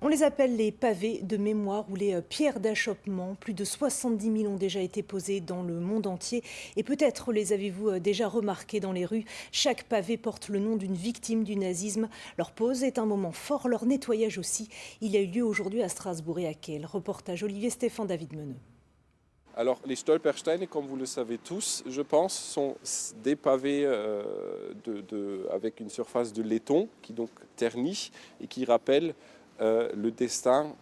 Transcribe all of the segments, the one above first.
On les appelle les pavés de mémoire ou les pierres d'achoppement. Plus de 70 000 ont déjà été posés dans le monde entier. Et peut-être les avez-vous déjà remarqués dans les rues. Chaque pavé porte le nom d'une victime du nazisme. Leur pose est un moment fort, leur nettoyage aussi. Il a eu lieu aujourd'hui à Strasbourg et à Kehl. Reportage Olivier Stéphane, David Meneux. Alors les Stolpersteine, comme vous le savez tous, je pense, sont des pavés avec une surface de laiton qui donc ternit et qui rappelle le destin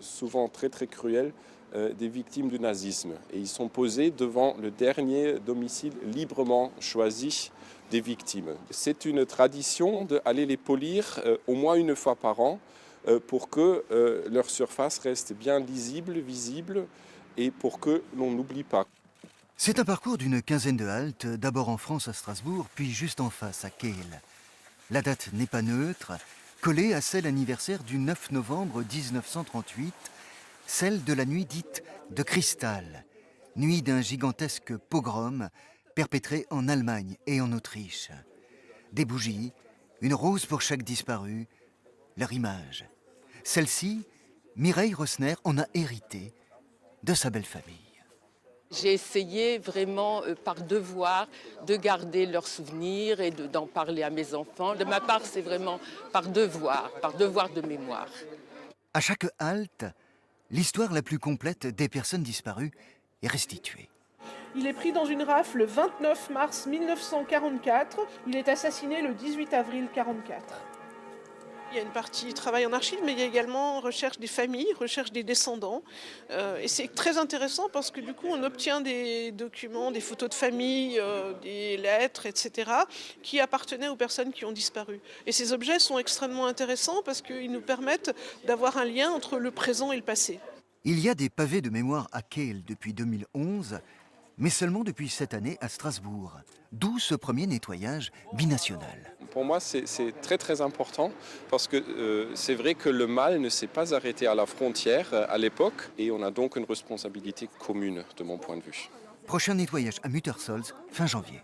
souvent très très cruel des victimes du nazisme. Et ils sont posés devant le dernier domicile librement choisi des victimes. C'est une tradition d'aller les polir au moins une fois par an pour que leur surface reste bien lisible, visible, et pour que l'on n'oublie pas. C'est un parcours d'une quinzaine de haltes, d'abord en France à Strasbourg, puis juste en face à Kehl. La date n'est pas neutre, collée à celle anniversaire du 9 novembre 1938, celle de la nuit dite de cristal, nuit d'un gigantesque pogrom perpétré en Allemagne et en Autriche. Des bougies, une rose pour chaque disparu, leur image. Celle-ci, Mireille Rosner en a hérité de sa belle famille. J'ai essayé vraiment par devoir de garder leurs souvenirs et d'en parler à mes enfants. De ma part, c'est vraiment par devoir de mémoire. À chaque halte, l'histoire la plus complète des personnes disparues est restituée. Il est pris dans une rafle le 29 mars 1944. Il est assassiné le 18 avril 1944. Il y a une partie travail en archives, mais il y a également recherche des familles, recherche des descendants. Et c'est très intéressant parce que du coup, on obtient des documents, des photos de famille, des lettres, etc., qui appartenaient aux personnes qui ont disparu. Et ces objets sont extrêmement intéressants parce qu'ils nous permettent d'avoir un lien entre le présent et le passé. Il y a des pavés de mémoire à Kehl depuis 2011, mais seulement depuis cette année à Strasbourg. D'où ce premier nettoyage binational. Pour moi, c'est très très important parce que c'est vrai que le mal ne s'est pas arrêté à la frontière à l'époque et on a donc une responsabilité commune de mon point de vue. Prochain nettoyage à Muttersolz, fin janvier.